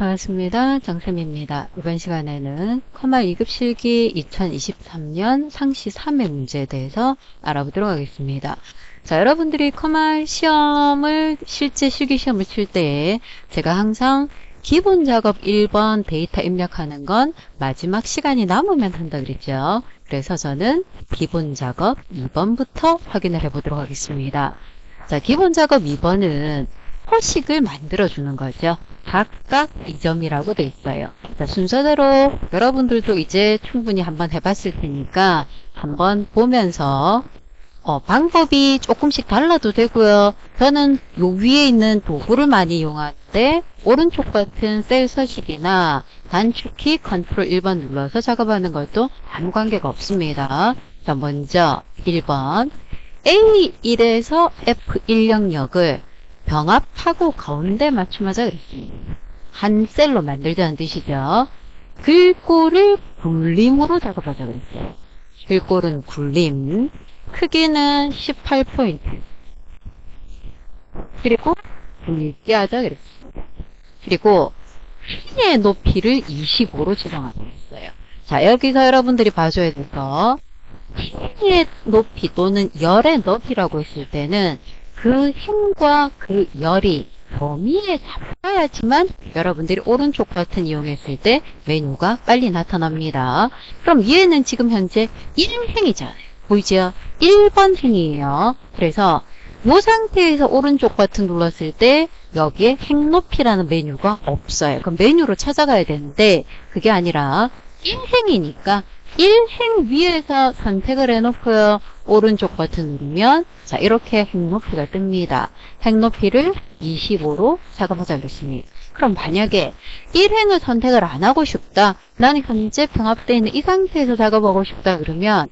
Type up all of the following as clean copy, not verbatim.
반갑습니다. 정쌤입니다. 이번 시간에는 커마 2급 실기 2023년 상시 3회 문제에 대해서 알아보도록 하겠습니다. 자, 여러분들이 커마 시험을 실제 실기 시험을 칠 때에 제가 항상 기본 작업 1번 데이터 입력하는 건 마지막 시간이 남으면 한다 그랬죠. 그래서 저는 기본 작업 2번부터 확인을 해보도록 하겠습니다. 자, 기본 작업 2번은 표식을 만들어주는 거죠. 각각 2점이라고 돼 있어요. 자, 순서대로 여러분들도 이제 충분히 한번 해봤을 테니까 한번 보면서 방법이 조금씩 달라도 되고요. 저는 요 위에 있는 도구를 많이 이용하는데 오른쪽 같은 셀 서식이나 단축키 컨트롤 1번 눌러서 작업하는 것도 아무 관계가 없습니다. 자, 먼저 1번 A1에서 F1 영역을 병합하고 가운데 맞춤하자 그랬습니다. 한 셀로 만들자는 뜻이죠. 글꼴을 굴림으로 작업하자 그랬어요. 글꼴은 굴림, 크기는 18포인트. 그리고 굵게 하자 그랬습니다. 그리고 핀의 높이를 25로 지정하자 그랬어요. 자, 여기서 여러분들이 봐줘야 돼서 핀의 높이 또는 열의 높이라고 했을 때는 그 힘과 그 열이 범위에 잡혀야지만 여러분들이 오른쪽 버튼 이용했을 때 메뉴가 빨리 나타납니다. 그럼 얘는 지금 현재 1행이잖아요. 보이죠? 1번 행이에요. 그래서 이 상태에서 오른쪽 버튼 눌렀을 때 여기에 행 높이라는 메뉴가 없어요. 그럼 메뉴로 찾아가야 되는데 그게 아니라 1행이니까 1행 위에서 선택을 해놓고요. 오른쪽 버튼 누르면 자, 이렇게 행 높이가 뜹니다. 행 높이를 25로 작업하자 그랬습니다. 그럼 만약에 1행을 선택을 안 하고 싶다. 나는 현재 병합되어 있는 이 상태에서 작업하고 싶다. 그러면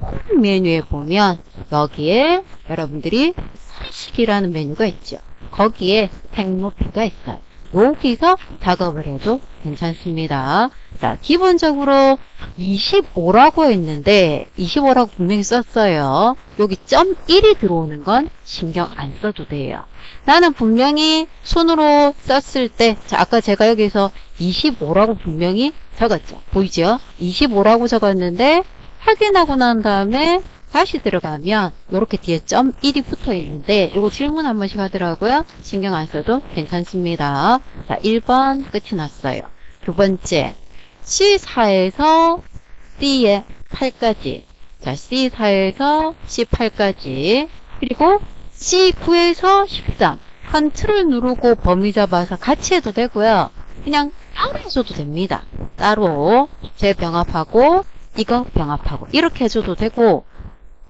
홈 메뉴에 보면 여기에 여러분들이 서식이라는 메뉴가 있죠. 거기에 행 높이가 있어요. 여기서 작업을 해도 괜찮습니다. 자, 기본적으로 25라고 했는데 25라고 분명히 썼어요. 여기 점 1이 들어오는 건 신경 안 써도 돼요. 나는 분명히 손으로 썼을 때, 자, 아까 제가 여기서 25라고 분명히 적었죠. 보이죠? 25라고 적었는데 확인하고 난 다음에 다시 들어가면 이렇게 뒤에 점 1이 붙어 있는데 이거 질문 한 번씩 하더라고요. 신경 안 써도 괜찮습니다. 자, 1번 끝이 났어요. 두 번째 C4에서 D에 8까지. 자, C4에서 C8까지. 그리고 C9에서 13. 컨트롤 누르고 범위 잡아서 같이 해도 되고요. 그냥 따로 해줘도 됩니다. 따로 재병합하고 이거 병합하고 이렇게 해줘도 되고.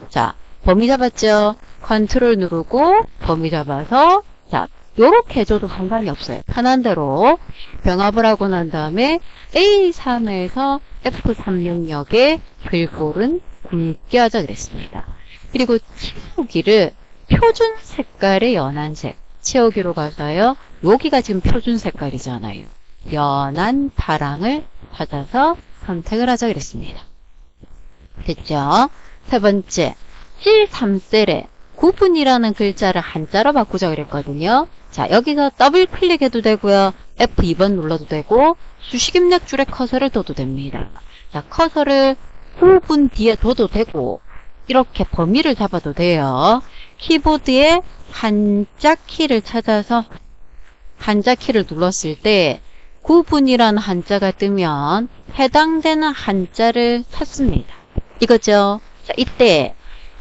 자, 범위 잡았죠? 컨트롤 누르고 범위 잡아서 자, 요렇게 해줘도 상관이 없어요. 편한 대로 병합을 하고 난 다음에 A3에서 F3 영역에 글꼴은 굵게 하자 그랬습니다. 그리고 채우기를 표준 색깔의 연한색 채우기로 가서요. 여기가 지금 표준 색깔이잖아요. 연한 파랑을 찾아서 선택을 하자 그랬습니다. 됐죠? 세 번째, C3셀에 9분이라는 글자를 한자로 바꾸자 그랬거든요. 자, 여기서 더블 클릭해도 되고요. F2번 눌러도 되고 수식 입력 줄에 커서를 둬도 됩니다. 자, 커서를 9분 뒤에 둬도 되고 이렇게 범위를 잡아도 돼요. 키보드에 한자 키를 찾아서 한자 키를 눌렀을 때 9분이라는 한자가 뜨면 해당되는 한자를 찾습니다. 이거죠. 자, 이때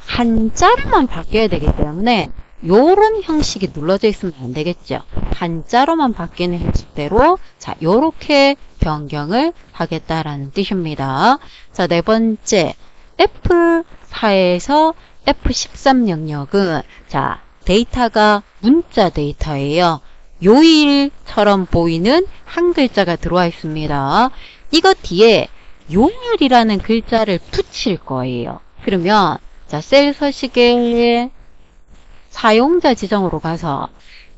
한자로만 바뀌어야 되기 때문에 요런 형식이 눌러져 있으면 안 되겠죠. 한자로만 바뀌는 형식대로 자, 요렇게 변경을 하겠다라는 뜻입니다. 자, 네 번째 F4에서 F13 영역은 자, 데이터가 문자 데이터예요. 요일처럼 보이는 한 글자가 들어와 있습니다. 이거 뒤에 요일이라는 글자를 붙일 거예요. 그러면 자, 셀 서식의 사용자 지정으로 가서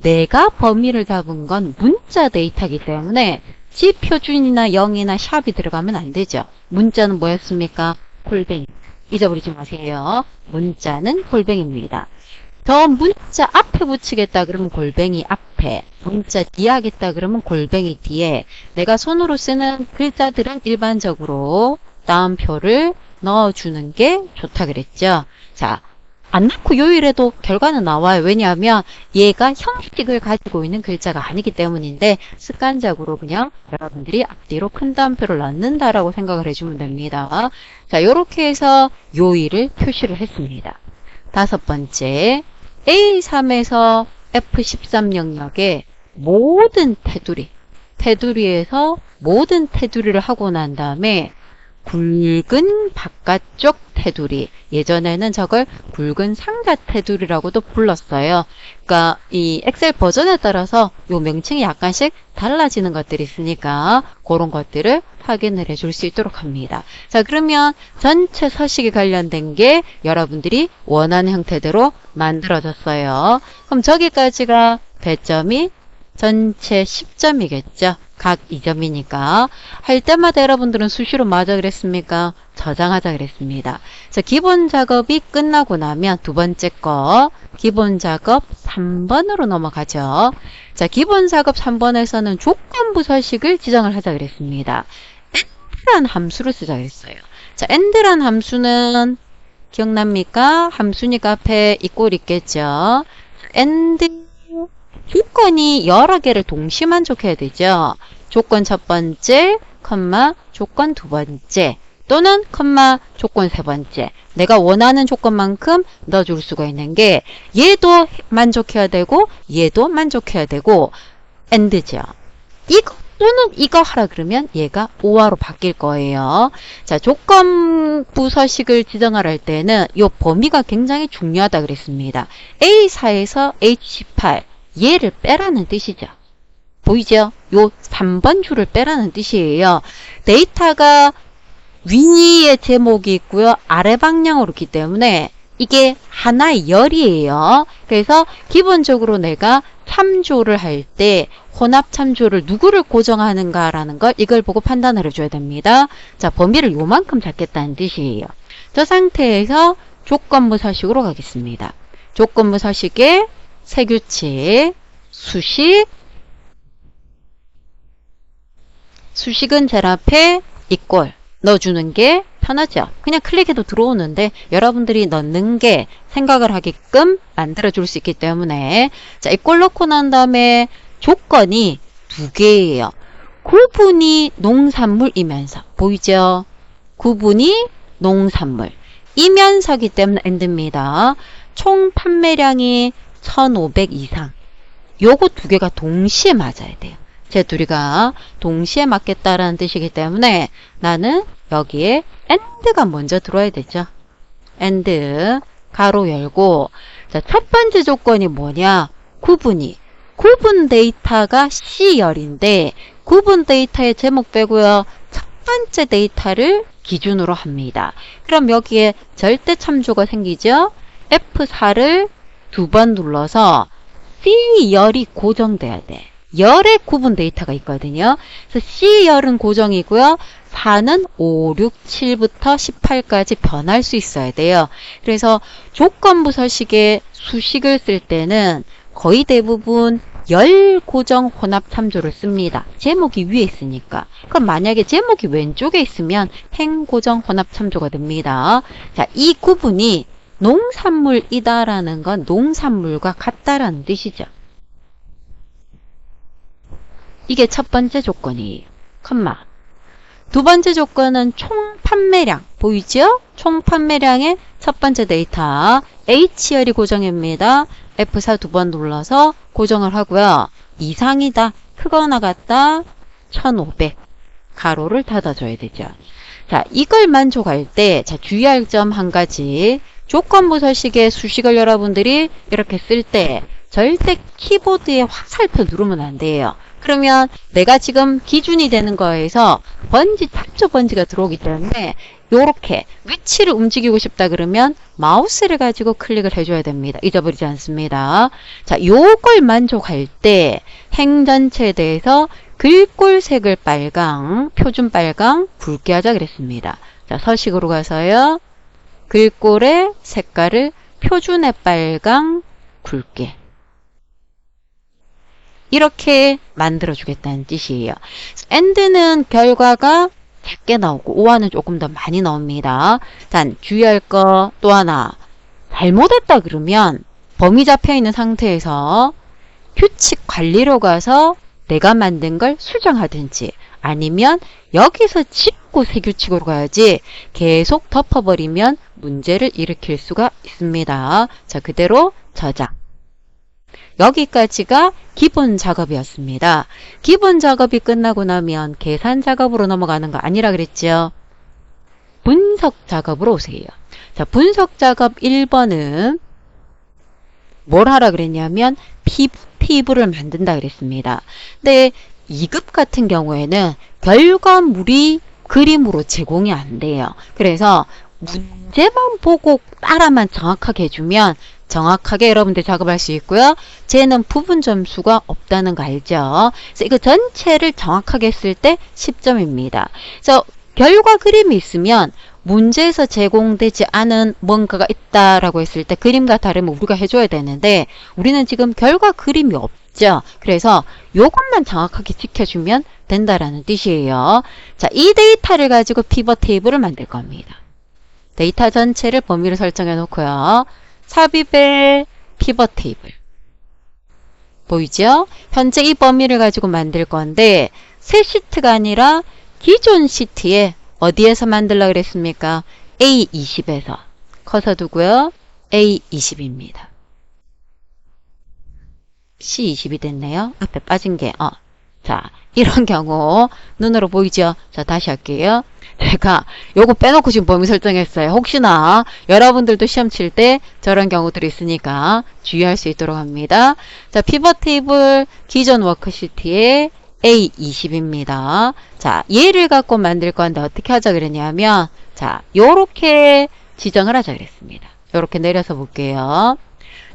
내가 범위를 잡은 건 문자 데이터이기 때문에 지표준이나 0이나 샵이 들어가면 안 되죠. 문자는 뭐였습니까? 골뱅이. 잊어버리지 마세요. 문자는 골뱅이입니다. 저 문자 앞에 붙이겠다 그러면 골뱅이 앞에, 문자 뒤에 하겠다 그러면 골뱅이 뒤에. 내가 손으로 쓰는 글자들은 일반적으로 따옴표를 넣어주는 게 좋다 그랬죠. 자, 안 넣고 요일해도 결과는 나와요. 왜냐하면 얘가 형식을 가지고 있는 글자가 아니기 때문인데 습관적으로 그냥 여러분들이 앞뒤로 큰 따옴표를 넣는다라고 생각을 해주면 됩니다. 자, 요렇게 해서 요일을 표시를 했습니다. 다섯 번째, A3에서 F13 영역에 모든 테두리에서 모든 테두리를 하고 난 다음에 굵은 바깥쪽 테두리, 예전에는 저걸 굵은 상자 테두리라고도 불렀어요. 그러니까 이 엑셀 버전에 따라서 요 명칭이 약간씩 달라지는 것들이 있으니까 그런 것들을 확인을 해줄 수 있도록 합니다. 자, 그러면 전체 서식에 관련된 게 여러분들이 원하는 형태대로 만들어졌어요. 그럼 저기까지가 배점이 전체 10점이겠죠. 각 2점이니까. 할 때마다 여러분들은 수시로 맞아 그랬습니까? 저장하자 그랬습니다. 자, 기본 작업이 끝나고 나면 두 번째 거, 기본 작업 3번으로 넘어가죠. 자, 기본 작업 3번에서는 조건부 서식을 지정을 하자 그랬습니다. end란 함수를 쓰자 그랬어요. 자, end란 함수는 기억납니까? 함수니까 앞에 이꼴 있겠죠. end 조건이 여러 개를 동시 만족해야 되죠. 조건 첫 번째, 컴마, 조건 두 번째, 또는 컴마, 조건 세 번째. 내가 원하는 조건만큼 넣어줄 수가 있는 게 얘도 만족해야 되고 얘도 만족해야 되고 AND죠. 이거 또는 이거 하라 그러면 얘가 OR로 바뀔 거예요. 자, 조건부 서식을 지정하라 할 때는 이 범위가 굉장히 중요하다 그랬습니다. A4에서 H18 얘를 빼라는 뜻이죠. 보이죠? 요 3번 줄을 빼라는 뜻이에요. 데이터가 위에 제목이 있고요. 아래 방향으로 있기 때문에 이게 하나의 열이에요. 그래서 기본적으로 내가 참조를 할 때 혼합 참조를 누구를 고정하는가라는 걸 이걸 보고 판단을 해줘야 됩니다. 자, 범위를 요만큼 잡겠다는 뜻이에요. 저 상태에서 조건부 서식으로 가겠습니다. 조건부 서식에 세규칙, 수식은 제일 앞에 이꼴 넣어주는 게 편하죠. 그냥 클릭해도 들어오는데 여러분들이 넣는 게 생각을 하게끔 만들어줄 수 있기 때문에 자, 이꼴 넣고 난 다음에 조건이 두 개예요. 구분이 농산물이면서 보이죠? 구분이 농산물 이면서기 때문에 AND입니다. 총 판매량이 1500 이상. 요거 두 개가 동시에 맞아야 돼요. 제 둘이가 동시에 맞겠다라는 뜻이기 때문에 나는 여기에 AND가 먼저 들어야 되죠. AND 가로 열고 자, 첫 번째 조건이 뭐냐? 구분 데이터가 C열인데 구분 데이터의 제목 빼고요. 첫 번째 데이터를 기준으로 합니다. 그럼 여기에 절대 참조가 생기죠. F4를 두 번 눌러서 C열이 고정돼야 돼. 열의 구분 데이터가 있거든요. 그래서 C열은 고정이고요. 4는 5, 6, 7부터 18까지 변할 수 있어야 돼요. 그래서 조건부 서식에 수식을 쓸 때는 거의 대부분 열 고정 혼합 참조를 씁니다. 제목이 위에 있으니까. 그럼 만약에 제목이 왼쪽에 있으면 행 고정 혼합 참조가 됩니다. 자, 이 구분이 농산물이다라는 건 농산물과 같다라는 뜻이죠. 이게 첫 번째 조건이에요. 컴마. 두 번째 조건은 총 판매량. 보이죠? 총 판매량의 첫 번째 데이터. H열이 고정입니다. F4 두 번 눌러서 고정을 하고요. 이상이다. 크거나 같다. 1500. 가로를 닫아줘야 되죠. 자, 이걸 만족할 때, 자, 주의할 점 한 가지. 조건부 서식의 수식을 여러분들이 이렇게 쓸 때 절대 키보드에 화살표 누르면 안 돼요. 그러면 내가 지금 기준이 되는 거에서 번지, 참조 번지가 들어오기 때문에 요렇게 위치를 움직이고 싶다 그러면 마우스를 가지고 클릭을 해줘야 됩니다. 잊어버리지 않습니다. 자, 요걸 만족할 때 행 전체에 대해서 글꼴색을 빨강, 표준 빨강, 굵게 하자 그랬습니다. 자, 서식으로 가서요. 글꼴의 색깔을 표준의 빨강, 굵게. 이렇게 만들어주겠다는 뜻이에요. and는 결과가 작게 나오고 or는 조금 더 많이 나옵니다. 단 주의할 거 또 하나. 잘못했다 그러면 범위 잡혀있는 상태에서 규칙 관리로 가서 내가 만든 걸 수정하든지 아니면 여기서 짚고 새 규칙으로 가야지 계속 덮어버리면 문제를 일으킬 수가 있습니다. 자, 그대로 저장. 여기까지가 기본 작업이었습니다. 기본 작업이 끝나고 나면 계산 작업으로 넘어가는 거 아니라 그랬죠? 분석 작업으로 오세요. 자, 분석 작업 1번은 뭘 하라 그랬냐면 피부를 만든다 그랬습니다. 근데 2급 같은 경우에는 결과물이 그림으로 제공이 안 돼요. 그래서 문제만 보고 따라만 정확하게 해주면 정확하게 여러분들 작업할 수 있고요. 쟤는 부분 점수가 없다는 거 알죠? 그래서 이거 전체를 정확하게 했을 때 10점입니다. 그래서 결과 그림이 있으면 문제에서 제공되지 않은 뭔가가 있다라고 했을 때 그림과 다르면 우리가 해줘야 되는데 우리는 지금 결과 그림이 없죠. 그래서 요것만 정확하게 지켜주면 된다라는 뜻이에요. 자, 이 데이터를 가지고 피벗 테이블을 만들 겁니다. 데이터 전체를 범위를 설정해 놓고요. 삽입의 피벗 테이블. 보이죠? 현재 이 범위를 가지고 만들 건데 새 시트가 아니라 기존 시트에 어디에서 만들려고 그랬습니까? A20에서. 커서 두고요. A20입니다. C20이 됐네요. 앞에 빠진 게. 자, 이런 경우 눈으로 보이죠? 자, 다시 할게요. 제가 요거 빼놓고 지금 범위 설정했어요. 혹시나 여러분들도 시험 칠 때 저런 경우들이 있으니까 주의할 수 있도록 합니다. 자, 피벗 테이블 기존 워크시트에 A20입니다. 자, 얘를 갖고 만들 건데 어떻게 하자 그랬냐면, 자, 요렇게 지정을 하자 그랬습니다. 요렇게 내려서 볼게요.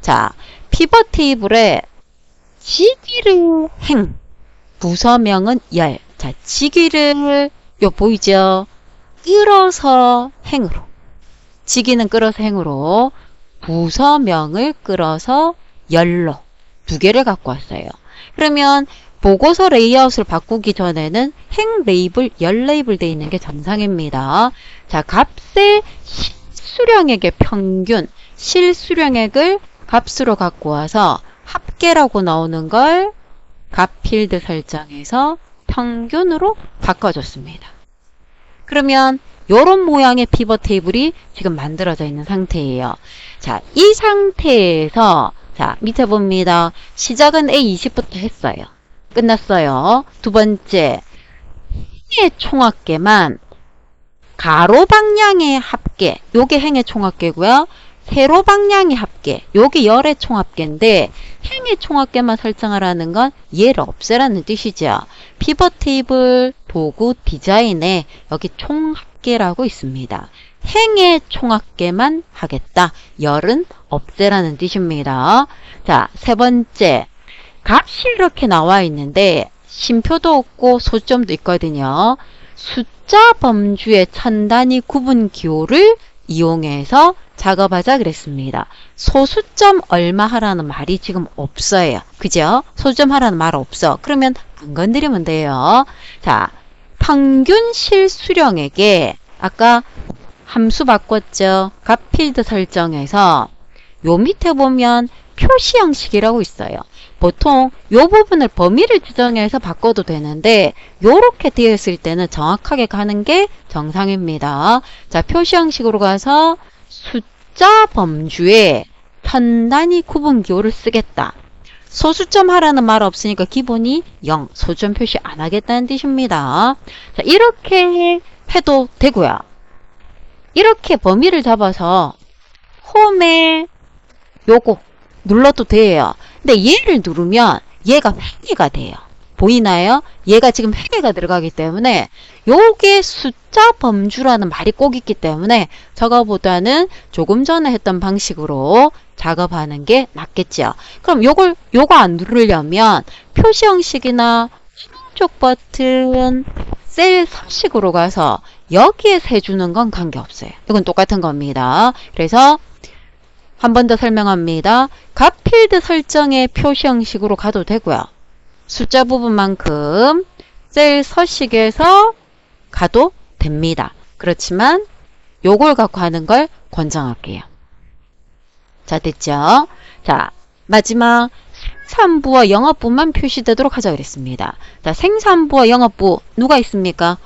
자, 피벗 테이블에 직위를 행, 부서명은 열. 자, 직위를 요 보이죠? 끌어서 행으로. 직위는 끌어서 행으로, 부서명을 끌어서 열로 두 개를 갖고 왔어요. 그러면 보고서 레이아웃을 바꾸기 전에는 행 레이블, 열 레이블 되어 있는 게 정상입니다. 자, 값의 실수령액의 평균, 실수령액을 값으로 갖고 와서 합계라고 나오는 걸 값 필드 설정해서 평균으로 바꿔줬습니다. 그러면 이런 모양의 피벗 테이블이 지금 만들어져 있는 상태예요. 자, 이 상태에서 자, 밑에 봅니다. 시작은 A20부터 했어요. 끝났어요. 두 번째, 행의 총합계만 가로 방향의 합계, 요게 행의 총합계고요. 세로 방향의 합계, 요게 열의 총합계인데 행의 총합계만 설정하라는 건 얘를 없애라는 뜻이죠. 피벗 테이블 도구 디자인에 여기 총합계라고 있습니다. 행의 총합계만 하겠다. 열은 없애라는 뜻입니다. 자, 세 번째, 값이 이렇게 나와 있는데 심표도 없고 소점도 있거든요. 숫자 범주의 천 단위 구분 기호를 이용해서 작업하자 그랬습니다. 소수점 얼마 하라는 말이 지금 없어요. 그죠? 소수점 하라는 말 없어. 그러면 안 건드리면 돼요. 자, 평균 실수령액에 아까 함수 바꿨죠? 값 필드 설정해서 요 밑에 보면 표시 형식이라고 있어요. 보통 요 부분을 범위를 지정해서 바꿔도 되는데 요렇게 되어 있을 때는 정확하게 가는 게 정상입니다. 자, 표시 형식으로 가서 숫자 범주에 천 단위 구분 기호를 쓰겠다. 소수점 하라는 말 없으니까 기본이 0, 소수점 표시 안 하겠다는 뜻입니다. 자, 이렇게 해도 되고요. 이렇게 범위를 잡아서 홈에 요거 눌러도 돼요. 근데 얘를 누르면 얘가 회계가 돼요. 보이나요? 얘가 지금 회계가 들어가기 때문에 요게 숫자 범주라는 말이 꼭 있기 때문에 저거보다는 조금 전에 했던 방식으로 작업하는 게 낫겠죠. 그럼 요거 안 누르려면 표시 형식이나 오른쪽 버튼 셀 서식으로 가서 여기에 세주는 건 관계없어요. 이건 똑같은 겁니다. 그래서 한 번 더 설명합니다. 값 필드 설정의 표시 형식으로 가도 되고요. 숫자 부분만큼 셀 서식에서 가도 됩니다. 그렇지만 요걸 갖고 하는 걸 권장할게요. 자, 됐죠? 자, 마지막 생산부와 영업부만 표시되도록 하자 그랬습니다. 자, 생산부와 영업부 누가 있습니까?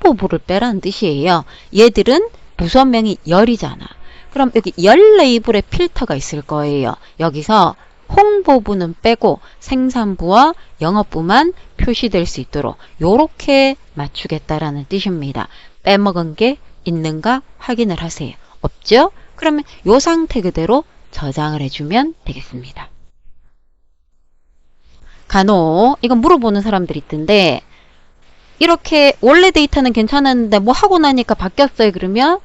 홍보부를 빼라는 뜻이에요. 얘들은 부서명이 열이잖아. 그럼 여기 열 레이블의 필터가 있을 거예요. 여기서 홍보부는 빼고 생산부와 영업부만 표시될 수 있도록 요렇게 맞추겠다라는 뜻입니다. 빼먹은 게 있는가 확인을 하세요. 없죠? 그러면 요 상태 그대로 저장을 해주면 되겠습니다. 간혹 이건 물어보는 사람들이 있던데 이렇게 원래 데이터는 괜찮았는데 뭐 하고 나니까 바뀌었어요. 그러면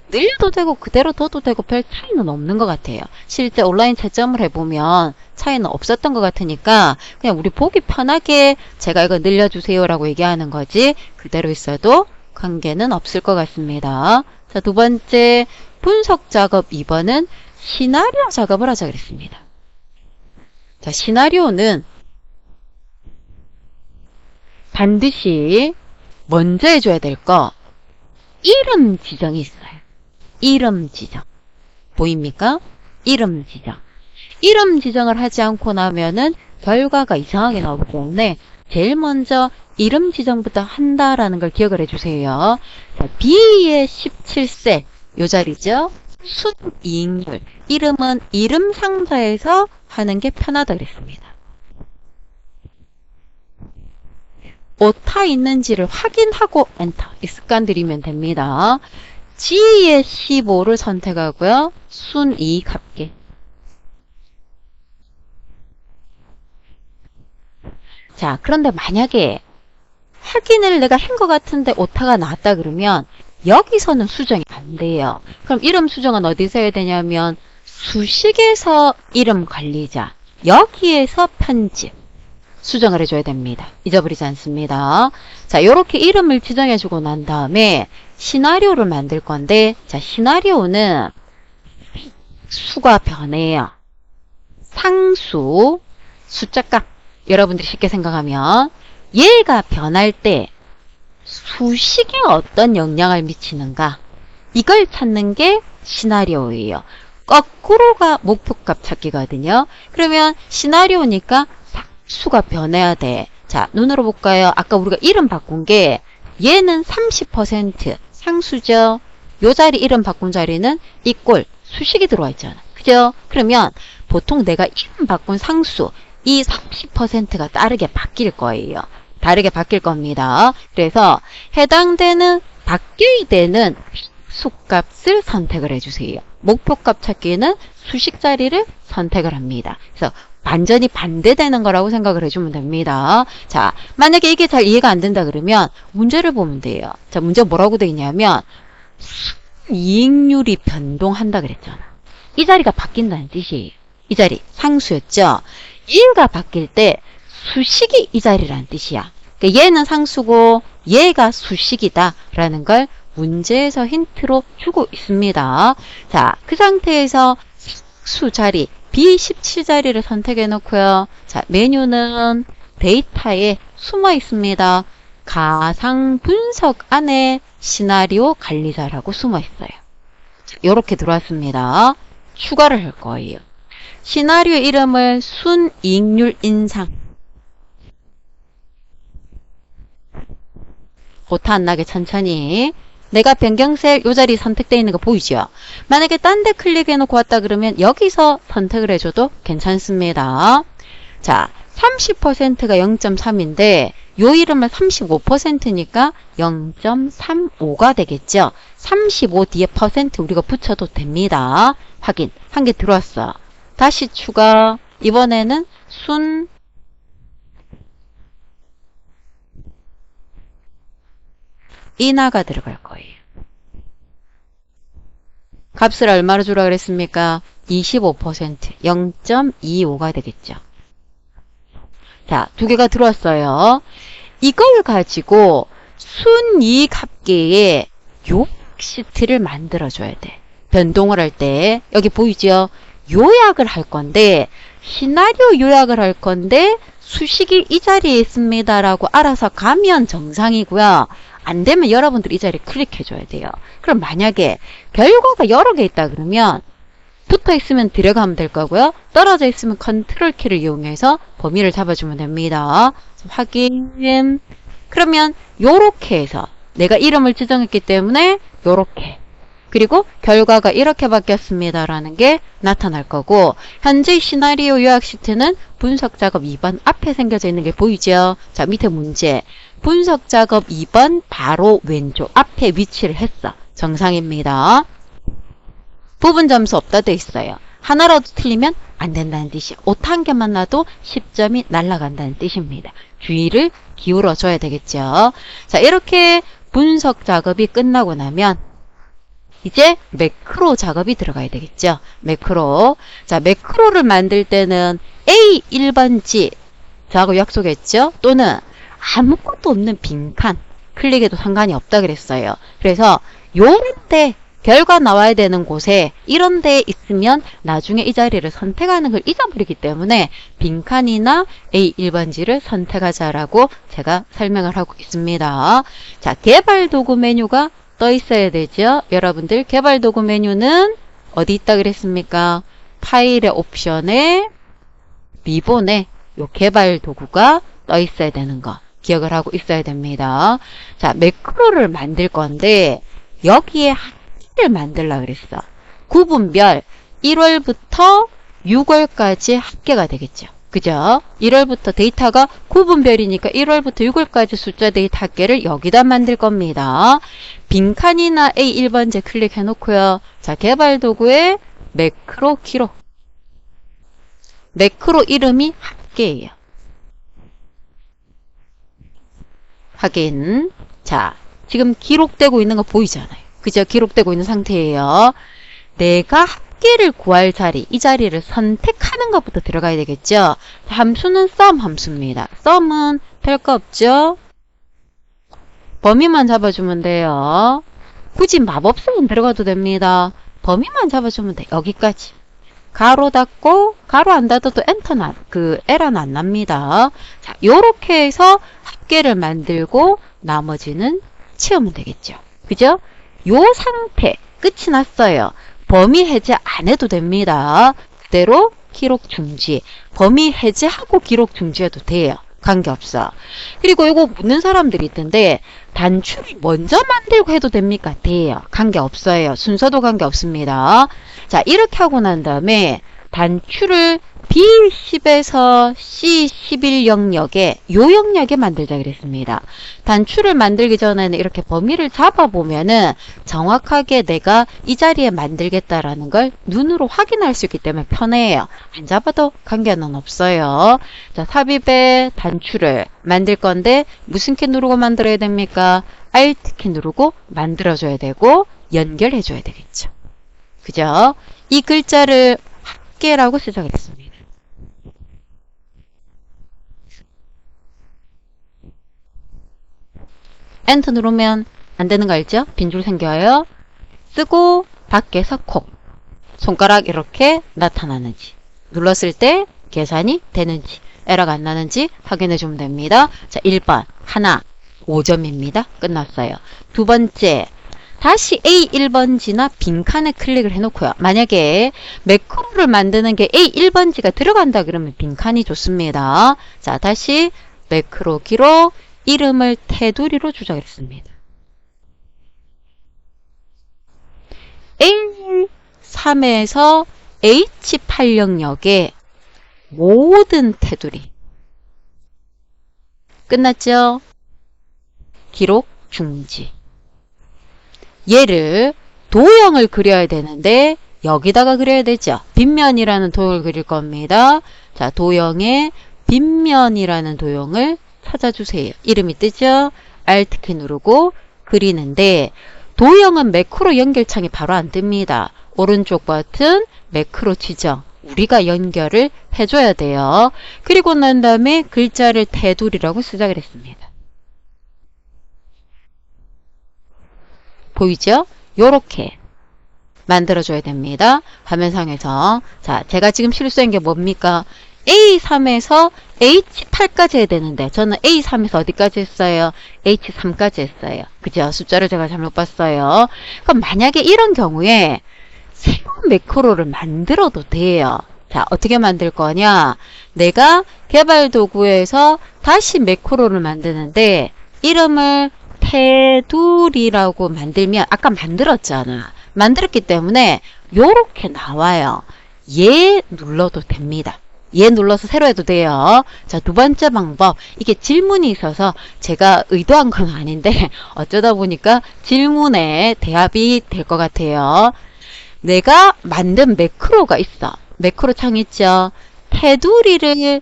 늘려도 되고 그대로 둬도 되고 별 차이는 없는 것 같아요. 실제 온라인 채점을 해보면 차이는 없었던 것 같으니까 그냥 우리 보기 편하게 제가 이거 늘려주세요 라고 얘기하는 거지 그대로 있어도 관계는 없을 것 같습니다. 자, 두 번째 분석 작업 2번은 시나리오 작업을 하자 그랬습니다. 자, 시나리오는 반드시 먼저 해줘야 될 거 이름 지정이 있어요. 이름 지정. 보입니까? 이름 지정. 이름 지정을 하지 않고 나면은 결과가 이상하게 나오기 때문에 제일 먼저 이름 지정부터 한다라는 걸 기억을 해주세요. 자, B의 17셀 요 자리죠. 순이익률. 이름은 이름 상자에서 하는 게 편하다 그랬습니다. 오타 있는지를 확인하고 엔터 이 습관 들이면 됩니다. G의 15를 선택하고요. 순이익 합계. 자, 그런데 만약에 확인을 내가 한 것 같은데 오타가 나왔다 그러면 여기서는 수정이 안 돼요. 그럼 이름 수정은 어디서 해야 되냐면 수식에서 이름 관리자, 여기에서 편집. 수정을 해줘야 됩니다. 잊어버리지 않습니다. 자, 요렇게 이름을 지정해주고 난 다음에 시나리오를 만들 건데, 자, 시나리오는 수가 변해요. 상수, 숫자값. 여러분들이 쉽게 생각하면 얘가 변할 때 수식에 어떤 영향을 미치는가? 이걸 찾는 게 시나리오예요. 거꾸로가 목표값 찾기거든요. 그러면 시나리오니까 수가 변해야 돼. 자, 눈으로 볼까요? 아까 우리가 이름 바꾼 게 얘는 30% 상수죠. 요 자리 이름 바꾼 자리는 이꼴 수식이 들어와 있잖아. 그죠? 그러면 보통 내가 이름 바꾼 상수 이 30%가 다르게 바뀔 거예요. 다르게 바뀔 겁니다. 그래서 해당되는 바뀌어야 되는 수값을 선택을 해주세요. 목표값 찾기는 수식 자리를 선택을 합니다. 그래서 완전히 반대되는 거라고 생각을 해주면 됩니다. 자, 만약에 이게 잘 이해가 안 된다 그러면 문제를 보면 돼요. 자, 문제 뭐라고 돼 있냐면 이익률이 변동한다 그랬잖아. 이 자리가 바뀐다는 뜻이에요. 이 자리 상수였죠. 얘가 바뀔 때 수식이 이 자리라는 뜻이야. 그러니까 얘는 상수고 얘가 수식이다 라는 걸 문제에서 힌트로 주고 있습니다. 자, 그 상태에서 수 자리 B17자리를 선택해 놓고요. 자, 메뉴는 데이터에 숨어 있습니다. 가상 분석 안에 시나리오 관리자라고 숨어 있어요. 이렇게 들어왔습니다. 추가를 할 거예요. 시나리오 이름을 순이익률 인상. 오타 안 나게 천천히. 내가 변경셀 요 자리 선택되어 있는 거 보이죠? 만약에 딴 데 클릭해놓고 왔다 그러면 여기서 선택을 해줘도 괜찮습니다. 자, 30%가 0.3인데 요 이름은 35%니까 0.35가 되겠죠? 35 뒤에 퍼센트 우리가 붙여도 됩니다. 확인. 한 개 들어왔어. 다시 추가. 이번에는 순 인하가 들어갈 거예요. 값을 얼마로 주라 그랬습니까? 25%, 0.25가 되겠죠. 자, 두 개가 들어왔어요. 이걸 가지고 순이익 합계에 요 시트를 만들어줘야 돼. 변동을 할 때 여기 보이죠? 요약을 할 건데, 시나리오 요약을 할 건데 수식이 이 자리에 있습니다라고 알아서 가면 정상이고요. 안 되면 여러분들 이 자리에 클릭해줘야 돼요. 그럼 만약에 결과가 여러 개 있다 그러면 붙어 있으면 들어가면 될 거고요. 떨어져 있으면 컨트롤 키를 이용해서 범위를 잡아주면 됩니다. 확인. 그러면 요렇게 해서 내가 이름을 지정했기 때문에 요렇게. 그리고 결과가 이렇게 바뀌었습니다라는 게 나타날 거고, 현재 시나리오 요약 시트는 분석 작업 2번 앞에 생겨져 있는 게 보이죠? 자, 밑에 문제. 분석 작업 2번 바로 왼쪽 앞에 위치를 했어. 정상입니다. 부분 점수 없다 돼 있어요. 하나라도 틀리면 안 된다는 뜻이에요. 옷 한 개만 놔도 10점이 날아간다는 뜻입니다. 주의를 기울여 줘야 되겠죠. 자, 이렇게 분석 작업이 끝나고 나면 이제 매크로 작업이 들어가야 되겠죠. 매크로. 자, 매크로를 만들 때는 A 1번지 저하고 약속했죠. 또는 아무것도 없는 빈칸 클릭해도 상관이 없다 그랬어요. 그래서 요런데 결과 나와야 되는 곳에 이런 데에 있으면 나중에 이 자리를 선택하는 걸 잊어버리기 때문에 빈칸이나 A 1번지를 선택하자라고 제가 설명을 하고 있습니다. 자, 개발 도구 메뉴가 떠 있어야 되죠. 여러분들 개발 도구 메뉴는 어디 있다 그랬습니까? 파일의 옵션에 리본에 요 개발 도구가 떠 있어야 되는 거 기억을 하고 있어야 됩니다. 자, 매크로를 만들 건데 여기에 합계를 만들라 그랬어. 구분별 1월부터 6월까지 합계가 되겠죠. 그죠? 1월부터 데이터가 구분별이니까 1월부터 6월까지 숫자 데이터 합계를 여기다 만들 겁니다. 빈칸이나 A1번째 클릭해 놓고요. 자, 개발 도구에 매크로 기록. 매크로 이름이 합계예요. 확인. 자, 지금 기록되고 있는 거 보이잖아요. 그죠? 기록되고 있는 상태예요. 내가 합계를 구할 자리, 이 자리를 선택하는 것부터 들어가야 되겠죠? 함수는 sum 함수입니다. sum은 별거 없죠? 범위만 잡아주면 돼요. 굳이 마법수는 들어가도 됩니다. 범위만 잡아주면 돼. 여기까지. 가로 닫고, 가로 안 닫아도 엔터는, 에러는 안 납니다. 자, 요렇게 해서 합계를 만들고, 나머지는 채우면 되겠죠. 그죠? 요 상태, 끝이 났어요. 범위 해제 안 해도 됩니다. 그대로 기록 중지. 범위 해제하고 기록 중지해도 돼요. 관계없어. 그리고 이거 묻는 사람들이 있던데 단추를 먼저 만들고 해도 됩니까? 돼요. 관계없어요. 순서도 관계없습니다. 자, 이렇게 하고 난 다음에 단추를 B10에서 C11 영역에 요 영역에 만들자 그랬습니다. 단추를 만들기 전에는 이렇게 범위를 잡아보면은 정확하게 내가 이 자리에 만들겠다라는 걸 눈으로 확인할 수 있기 때문에 편해요. 안 잡아도 관계는 없어요. 자, 삽입에 단추를 만들 건데 무슨 키 누르고 만들어야 됩니까? Alt 키 누르고 만들어줘야 되고 연결해줘야 되겠죠. 그죠? 이 글자를 합계라고 시작했습니다. 엔터 누르면 안 되는 거 알죠? 빈줄 생겨요. 쓰고 밖에서 콕. 손가락 이렇게 나타나는지. 눌렀을 때 계산이 되는지. 에러가 안 나는지 확인해 주면 됩니다. 자, 1번. 하나. 5점입니다. 끝났어요. 두 번째. 다시 A1번지나 빈칸에 클릭을 해놓고요. 만약에 매크로를 만드는 게 A1번지가 들어간다 그러면 빈칸이 좋습니다. 자, 다시 매크로 기록. 이름을 테두리로 주작했습니다. A3에서 H8 영역에 모든 테두리. 끝났죠? 기록 중지. 얘를 도형을 그려야 되는데 여기다가 그려야 되죠. 빗면이라는 도형을 그릴 겁니다. 자, 도형에 빗면이라는 도형을 찾아주세요. 이름이 뜨죠? Alt키 누르고 그리는데 도형은 매크로 연결창이 바로 안 뜹니다. 오른쪽 버튼 매크로 지정. 우리가 연결을 해줘야 돼요. 그리고 난 다음에 글자를 테두리라고 시작을 했습니다. 보이죠? 요렇게 만들어줘야 됩니다. 화면상에서. 자, 제가 지금 실수한 게 뭡니까? A3에서 H8까지 해야 되는데 저는 A3에서 어디까지 했어요? H3까지 했어요. 그죠? 숫자를 제가 잘못 봤어요. 그럼 만약에 이런 경우에 새로운 매크로를 만들어도 돼요. 자, 어떻게 만들 거냐? 내가 개발 도구에서 다시 매크로를 만드는데 이름을 테두리라고 만들면 아까 만들었잖아. 만들었기 때문에 요렇게 나와요. 얘 눌러도 됩니다. 얘 눌러서 새로 해도 돼요. 자, 두 번째 방법. 이게 질문이 있어서 제가 의도한 건 아닌데 어쩌다 보니까 질문에 대합이 될 것 같아요. 내가 만든 매크로가 있어. 매크로 창 있죠? 테두리를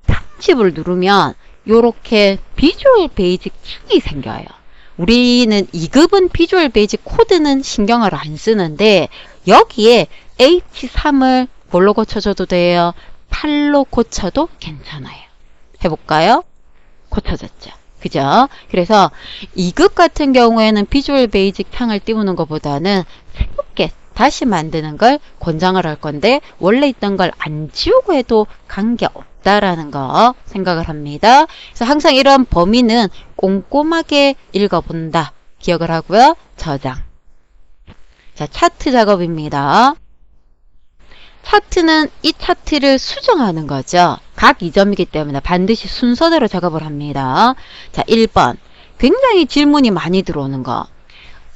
편집을 누르면 요렇게 비주얼 베이직 창이 생겨요. 우리는 2급은 비주얼 베이직 코드는 신경을 안 쓰는데 여기에 H3을 뭘로 고쳐줘도 돼요? 8로 고쳐도 괜찮아요. 해볼까요? 고쳐졌죠. 그죠? 그래서 2급 같은 경우에는 비주얼 베이직 창을 띄우는 것보다는 새롭게 다시 만드는 걸 권장을 할 건데 원래 있던 걸 안 지우고 해도 관계없다라는 거 생각을 합니다. 그래서 항상 이런 범위는 꼼꼼하게 읽어본다. 기억을 하고요. 저장. 자, 차트 작업입니다. 차트는 이 차트를 수정하는 거죠. 각 2점이기 때문에 반드시 순서대로 작업을 합니다. 자, 1번. 굉장히 질문이 많이 들어오는 거.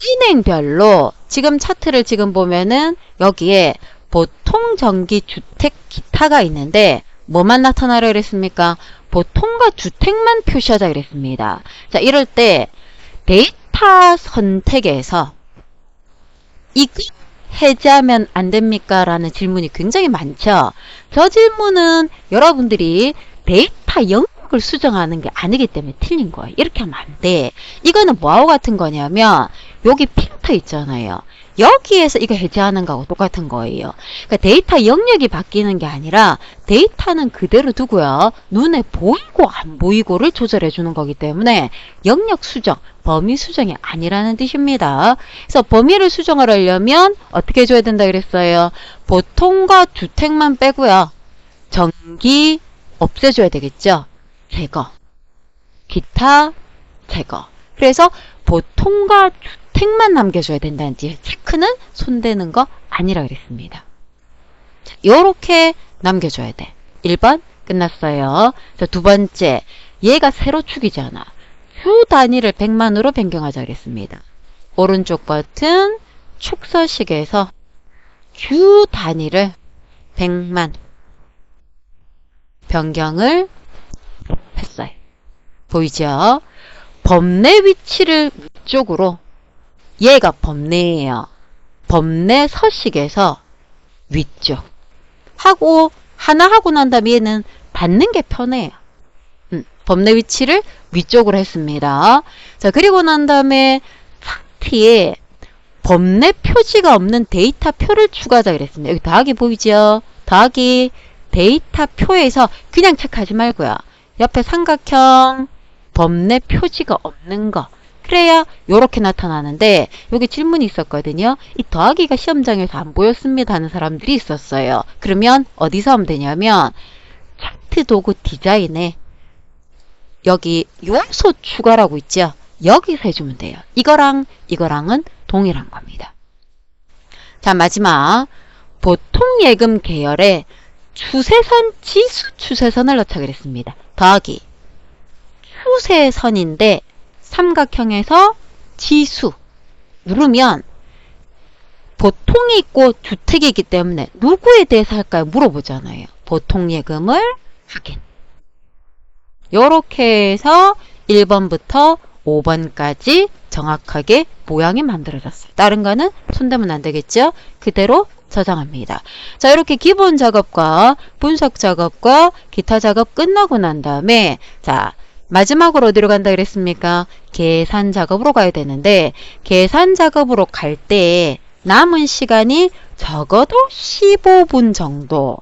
은행별로 지금 차트를 지금 보면은 여기에 보통, 전기, 주택, 기타가 있는데 뭐만 나타나라 그랬습니까? 보통과 주택만 표시하자 그랬습니다. 자, 이럴 때 데이터 선택에서 이거 해제하면 안 됩니까? 라는 질문이 굉장히 많죠. 저 질문은 여러분들이 데이터 영역을 수정하는 게 아니기 때문에 틀린 거예요. 이렇게 하면 안 돼. 이거는 뭐하고 같은 거냐면 여기 필터 있잖아요. 여기에서 이거 해제하는 거하고 똑같은 거예요. 그러니까 데이터 영역이 바뀌는 게 아니라 데이터는 그대로 두고요. 눈에 보이고 안 보이고를 조절해 주는 거기 때문에 영역 수정, 범위 수정이 아니라는 뜻입니다. 그래서 범위를 수정을 하려면 어떻게 해줘야 된다 그랬어요? 보통과 주택만 빼고요. 전기 없애줘야 되겠죠? 제거. 기타 제거. 그래서 보통과 주택만 남겨줘야 된다는 뜻. 체크는 손대는 거 아니라 그랬습니다. 자, 요렇게 남겨줘야 돼. 1번 끝났어요. 자, 두 번째. 얘가 세로축이잖아. 큐 단위를 100만으로 변경하자 그랬습니다. 오른쪽 버튼 축서식에서 큐 단위를 100만 변경을 했어요. 보이죠? 범내 위치를 위쪽으로 얘가 범내예요. 범내 서식에서 위쪽 하고 하나 하고 난 다음에 얘는 받는 게 편해요. 범내 위치를 위쪽으로 했습니다. 자, 그리고 난 다음에 차트에 범내 표지가 없는 데이터 표를 추가하자 그랬습니다. 여기 더하기 보이죠? 더하기 데이터 표에서 그냥 체크하지 말고요. 옆에 삼각형 범내 표지가 없는 거. 그래야 이렇게 나타나는데 여기 질문이 있었거든요. 이 더하기가 시험장에서 안 보였습니다 하는 사람들이 있었어요. 그러면 어디서 하면 되냐면 차트 도구 디자인에 여기 요소 추가라고 있죠. 여기서 해주면 돼요. 이거랑 이거랑은 동일한 겁니다. 자, 마지막 보통 예금 계열에 추세선 지수 추세선을 넣자 그랬습니다. 더하기 추세선인데 삼각형에서 지수 누르면 보통이 있고 주택이 있기 때문에 누구에 대해서 할까요? 물어보잖아요. 보통 예금을 확인. 요렇게 해서 1번부터 5번까지 정확하게 모양이 만들어졌어요. 다른 거는 손대면 안 되겠죠? 그대로 저장합니다. 자, 이렇게 기본 작업과 분석 작업과 기타 작업 끝나고 난 다음에 자, 마지막으로 어디로 간다 그랬습니까? 계산 작업으로 가야 되는데 계산 작업으로 갈 때 남은 시간이 적어도 15분 정도,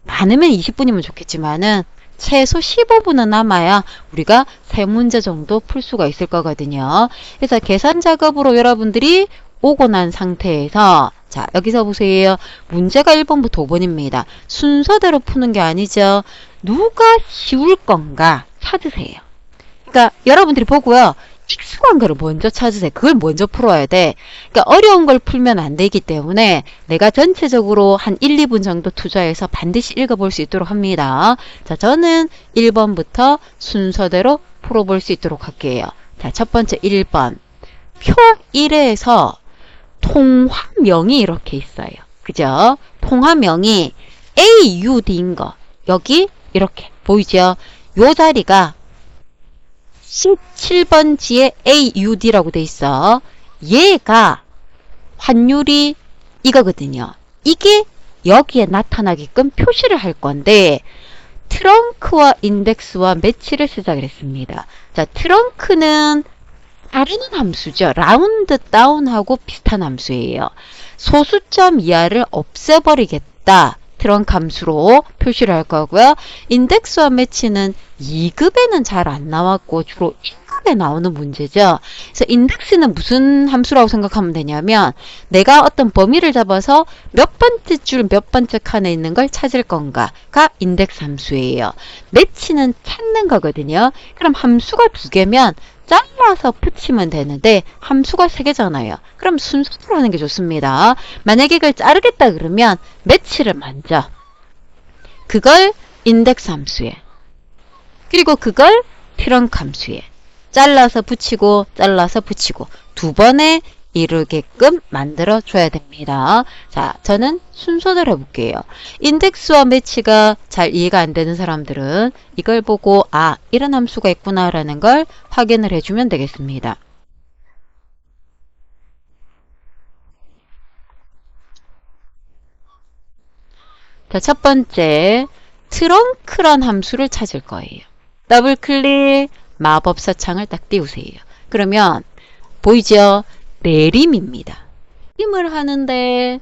많으면 20분이면 좋겠지만은 최소 15분은 남아야 우리가 3문제 정도 풀 수가 있을 거거든요. 그래서 계산 작업으로 여러분들이 오고 난 상태에서 자, 여기서 보세요. 문제가 1번부터 5번입니다. 순서대로 푸는 게 아니죠. 누가 쉬울 건가 찾으세요. 그러니까 여러분들이 보고요. 익숙한 거를 먼저 찾으세요. 그걸 먼저 풀어야 돼. 그러니까 어려운 걸 풀면 안 되기 때문에 내가 전체적으로 한 1, 2분 정도 투자해서 반드시 읽어볼 수 있도록 합니다. 자, 저는 1번부터 순서대로 풀어볼 수 있도록 할게요. 자, 첫 번째 1번. 표 1에서 통화명이 이렇게 있어요. 그죠? 통화명이 AUD인 거. 여기 이렇게 보이죠? 요 자리가 17번지에 AUD라고 돼 있어. 얘가 환율이 이거거든요. 이게 여기에 나타나게끔 표시를 할 건데 트렁크와 인덱스와 매치를 쓰자 그랬습니다. 자, 트렁크는 따르는 함수죠. 라운드 다운하고 비슷한 함수예요. 소수점 이하를 없애버리겠다. 트렁크 함수로 표시를 할 거고요. 인덱스와 매치는 2급에는 잘 안 나왔고 주로 1급에 나오는 문제죠. 그래서 인덱스는 무슨 함수라고 생각하면 되냐면 내가 어떤 범위를 잡아서 몇 번째 줄 몇 번째 칸에 있는 걸 찾을 건가가 인덱스 함수예요. 매치는 찾는 거거든요. 그럼 함수가 2개면 잘라서 붙이면 되는데 함수가 3개잖아요. 그럼 순서대로 하는 게 좋습니다. 만약에 이걸 자르겠다 그러면 매치를 먼저 그걸 인덱스 함수에 그리고 그걸 트렁크 함수에 잘라서 붙이고 잘라서 붙이고 2번에 이루게끔 만들어 줘야 됩니다. 자, 저는 순서대로 해볼게요. 인덱스와 매치가 잘 이해가 안 되는 사람들은 이걸 보고 아, 이런 함수가 있구나 라는 걸 확인을 해주면 되겠습니다. 자, 첫 번째 트렁크란 함수를 찾을 거예요. 더블 클릭 마법사 창을 딱 띄우세요. 그러면 보이죠? 내림입니다. 내림을 하는데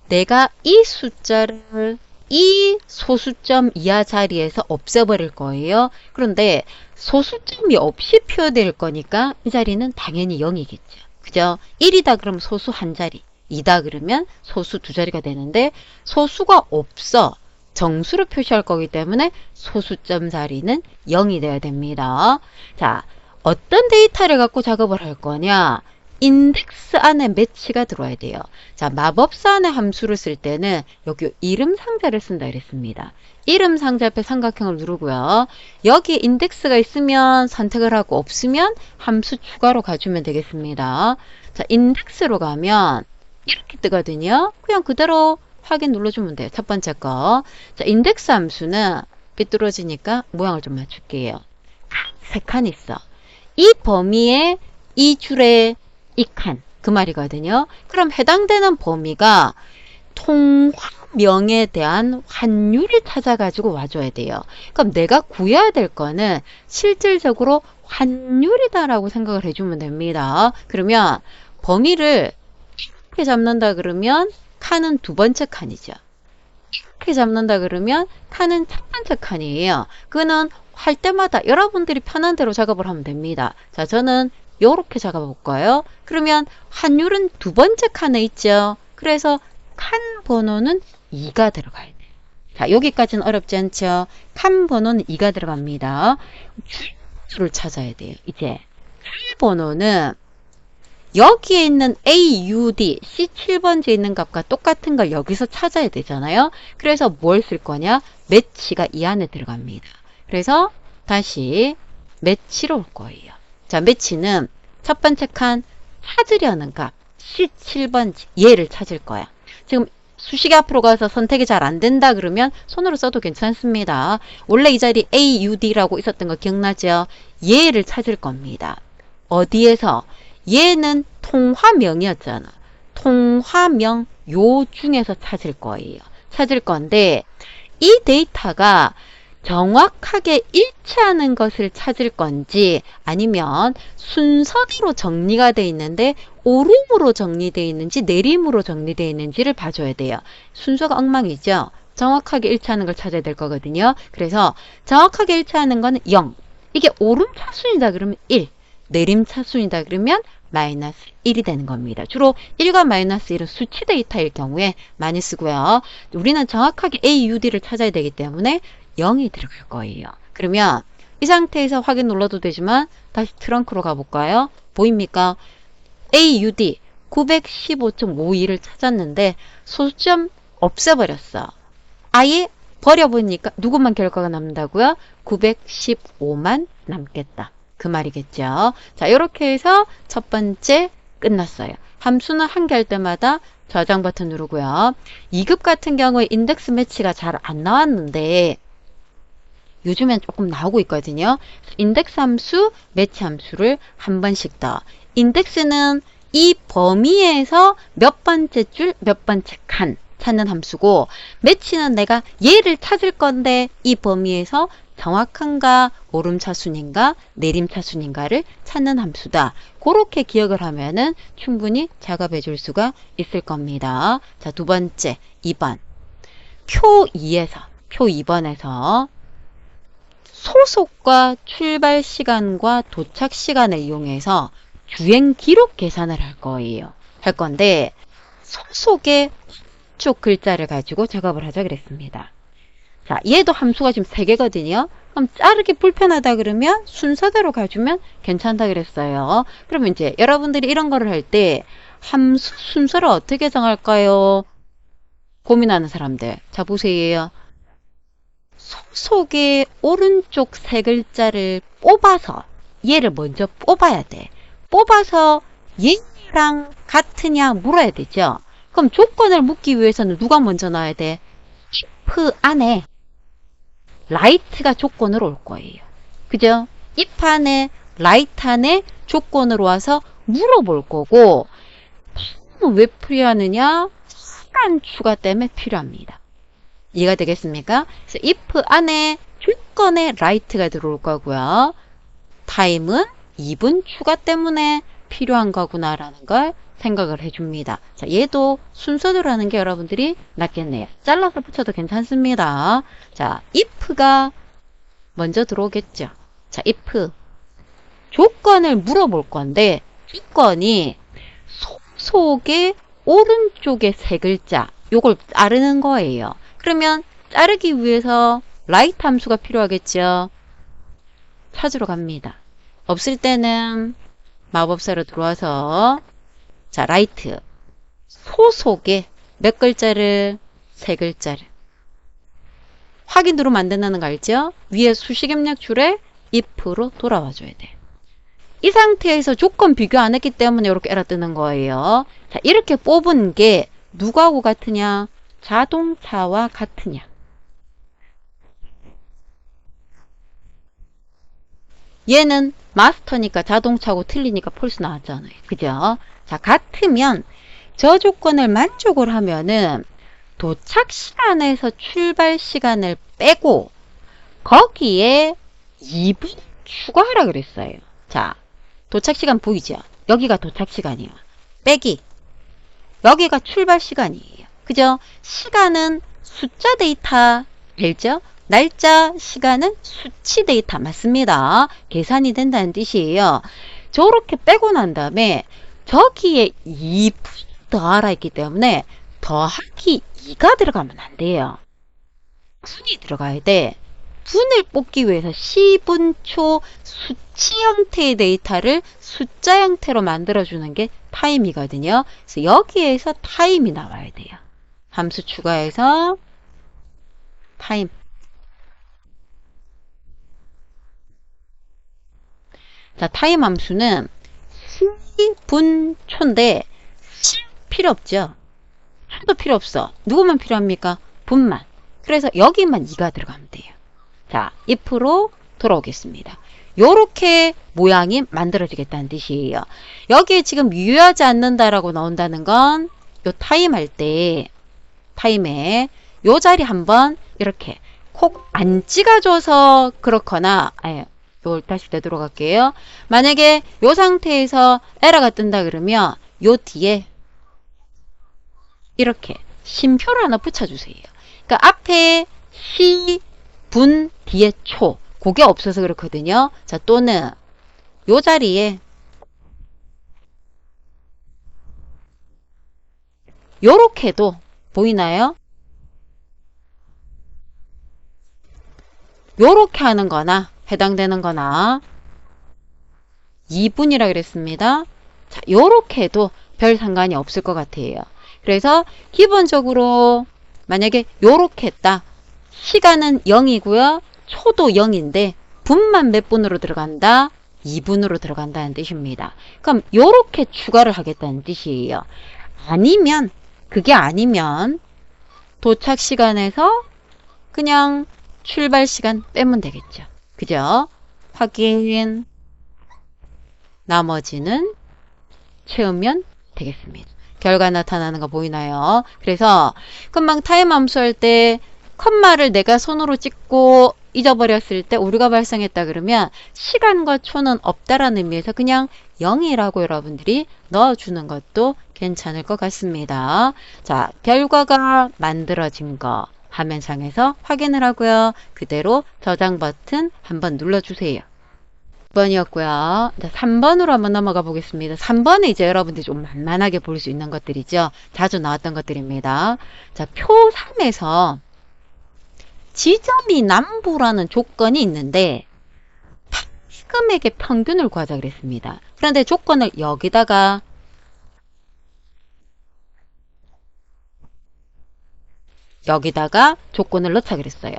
내가 이 숫자를 이 소수점 이하 자리에서 없애버릴 거예요. 그런데 소수점이 없이 표현될 거니까 이 자리는 당연히 0이겠죠. 그죠? 1이다 그러면 소수 한 자리, 2다 그러면 소수 두 자리가 되는데 소수가 없어. 정수로 표시할 거기 때문에 소수점 자리는 0이 돼야 됩니다. 자, 어떤 데이터를 갖고 작업을 할 거냐? 인덱스 안에 매치가 들어와야 돼요. 자, 마법사 안에 함수를 쓸 때는 여기 이름 상자를 쓴다 그랬습니다. 이름 상자 앞에 삼각형을 누르고요. 여기에 인덱스가 있으면 선택을 하고 없으면 함수 추가로 가주면 되겠습니다. 자, 인덱스로 가면 이렇게 뜨거든요. 그냥 그대로 확인 눌러주면 돼요. 첫 번째 거. 자, 인덱스 함수는 삐뚤어지니까 모양을 좀 맞출게요. 3칸 있어. 이 범위에 이 줄에 이 칸, 그 말이거든요. 그럼 해당되는 범위가 통화명에 대한 환율을 찾아가지고 와줘야 돼요. 그럼 내가 구해야 될 거는 실질적으로 환율이다라고 생각을 해주면 됩니다. 그러면 범위를 이렇게 잡는다 그러면 칸은 2번째 칸이죠. 이렇게 잡는다 그러면 칸은 첫 번째 칸이에요. 그거는 할 때마다 여러분들이 편한 대로 작업을 하면 됩니다. 자, 저는 이렇게 작업해 볼까요? 그러면 환율은 2번째 칸에 있죠. 그래서 칸 번호는 2가 들어가야 돼요. 자, 여기까지는 어렵지 않죠? 칸 번호는 2가 들어갑니다. 줄을 찾아야 돼요. 이제 줄 번호는 여기에 있는 AUD C7번지에 있는 값과 똑같은 걸 여기서 찾아야 되잖아요. 그래서 뭘 쓸 거냐? 매치가 이 안에 들어갑니다. 그래서 다시 매치로 올 거예요. 자, 매치는 첫 번째 칸 찾으려는 값 C7번지 얘를 찾을 거야. 지금 수식이 앞으로 가서 선택이 잘 안 된다 그러면 손으로 써도 괜찮습니다. 원래 이 자리 AUD라고 있었던 거 기억나죠? 얘를 찾을 겁니다. 어디에서? 얘는 통화명이었잖아. 통화명 요 중에서 찾을 거예요. 찾을 건데 이 데이터가 정확하게 일치하는 것을 찾을 건지 아니면 순서대로 정리가 되어 있는데 오름으로 정리되어 있는지 내림으로 정리되어 있는지를 봐줘야 돼요. 순서가 엉망이죠. 정확하게 일치하는 걸 찾아야 될 거거든요. 그래서 정확하게 일치하는 거는 0. 이게 오름 차순이다 그러면 1. 내림차순이다 그러면 마이너스 1이 되는 겁니다. 주로 1과 마이너스 1은 수치 데이터일 경우에 많이 쓰고요. 우리는 정확하게 AUD를 찾아야 되기 때문에 0이 들어갈 거예요. 그러면 이 상태에서 확인 눌러도 되지만 다시 트렁크로 가볼까요? 보입니까? AUD 915.52를 찾았는데 소수점 없애버렸어. 아예 버려보니까 누구만 결과가 남는다고요? 915만 남겠다. 그 말이겠죠. 자, 이렇게 해서 첫 번째 끝났어요. 함수는 한 개 할 때마다 저장 버튼 누르고요. 2급 같은 경우에 인덱스 매치가 잘 안 나왔는데 요즘엔 조금 나오고 있거든요. 인덱스 함수, 매치 함수를 한 번씩 더. 인덱스는 이 범위에서 몇 번째 줄, 몇 번째 칸 찾는 함수고, 매치는 내가 얘를 찾을 건데 이 범위에서 정확한가, 오름차순인가, 내림차순인가를 찾는 함수다. 그렇게 기억을 하면은 충분히 작업해 줄 수가 있을 겁니다. 자, 두 번째, 2번. 표 2번에서 소속과 출발 시간과 도착 시간을 이용해서 주행 기록 계산을 할 건데, 소속의 쪽 글자를 가지고 작업을 하자 그랬습니다. 자, 얘도 함수가 지금 3개거든요. 그럼 자르기 불편하다 그러면 순서대로 가주면 괜찮다 그랬어요. 그러면 이제 여러분들이 이런 거를 할 때 함수 순서를 어떻게 정할까요? 고민하는 사람들. 자, 보세요. 소속의 오른쪽 3글자를 뽑아서 얘를 먼저 뽑아야 돼. 뽑아서 얘랑 같으냐 물어야 되죠. 그럼 조건을 묻기 위해서는 누가 먼저 나와야 돼? if 안에 right가 조건으로 올 거예요. 그죠? if 안에 right 안에 조건으로 와서 물어볼 거고, 왜 필요하느냐? 시간 추가 때문에 필요합니다. 이해가 되겠습니까? 그래서 if 안에 조건에 right가 들어올 거고요. time은 2분 추가 때문에 필요한 거구나라는 걸 생각을 해줍니다. 자, 얘도 순서대로 하는 게 여러분들이 낫겠네요. 잘라서 붙여도 괜찮습니다. 자, if가 먼저 들어오겠죠. 자, if 조건을 물어볼 건데 조건이 소속의 오른쪽에 3글자 요걸 자르는 거예요. 그러면 자르기 위해서 right 함수가 필요하겠죠. 찾으러 갑니다. 없을 때는 마법사로 들어와서 자, right 소속에 몇 글자를? 3글자를 확인 누르면 안 된다는 거 알죠? 위에 수식 입력 줄에 if로 돌아와 줘야 돼. 이 상태에서 조건 비교 안 했기 때문에 이렇게 에러 뜨는 거예요. 자, 이렇게 뽑은 게 누구하고 같으냐? 자동차와 같으냐? 얘는 마스터니까 자동차하고 틀리니까 폴스 나왔잖아요. 그죠? 자, 같으면 저 조건을 만족을 하면은 도착 시간에서 출발 시간을 빼고 거기에 2분 추가하라 그랬어요. 자, 도착 시간 보이죠? 여기가 도착 시간이야. 빼기. 여기가 출발 시간이에요. 그죠? 시간은 숫자 데이터 알죠? 날짜, 시간은 수치 데이터 맞습니다. 계산이 된다는 뜻이에요. 저렇게 빼고 난 다음에 저기에 2분 더하라 했기 때문에 더하기 2가 들어가면 안 돼요. 분이 들어가야 돼. 분을 뽑기 위해서 시분초 수치 형태의 데이터를 숫자 형태로 만들어주는 게 타임이거든요. 그래서 여기에서 타임이 나와야 돼요. 함수 추가해서 타임. 자, 타임 함수는 시분초인데 시 필요 없죠. 초도 필요 없어. 누구만 필요합니까? 분만. 그래서 여기만 2가 들어가면 돼요. 자, if로 돌아오겠습니다. 요렇게 모양이 만들어지겠다는 뜻이에요. 여기에 지금 유효하지 않는다라고 나온다는 건 요 타임 할 때 타임에 요 자리 한번 이렇게 콕 안 찍어줘서 그렇거나 요 다시 되돌아갈게요. 만약에 요 상태에서 에러가 뜬다 그러면 요 뒤에 이렇게 쉼표를 하나 붙여주세요. 그러니까 앞에 시, 분, 뒤에 초 그게 없어서 그렇거든요. 자, 또는 요 자리에 요렇게도 보이나요? 요렇게 하는 거나 해당되는 거나 2분이라 그랬습니다. 자, 요렇게도 별 상관이 없을 것 같아요. 그래서 기본적으로 만약에 요렇게 했다. 시간은 0이고요. 초도 0인데 분만 몇 분으로 들어간다? 2분으로 들어간다는 뜻입니다. 그럼 요렇게 추가를 하겠다는 뜻이에요. 아니면 그게 아니면 도착 시간에서 그냥 출발 시간 빼면 되겠죠. 그죠? 확인. 나머지는 채우면 되겠습니다. 결과 나타나는 거 보이나요? 그래서 금방 타임 함수할 때 컴마를 내가 손으로 찍고 잊어버렸을 때 오류가 발생했다 그러면 시간과 초는 없다라는 의미에서 그냥 0이라고 여러분들이 넣어주는 것도 괜찮을 것 같습니다. 자, 결과가 만들어진 거 화면상에서 확인을 하고요. 그대로 저장 버튼 한번 눌러주세요. 2번이었고요. 3번으로 한번 넘어가 보겠습니다. 3번은 이제 여러분들이 좀 만만하게 볼 수 있는 것들이죠. 자주 나왔던 것들입니다. 자, 표 3에서 지점이 남부라는 조건이 있는데 판매금액의 평균을 구하자 그랬습니다. 그런데 조건을 여기다가 조건을 넣자 그랬어요.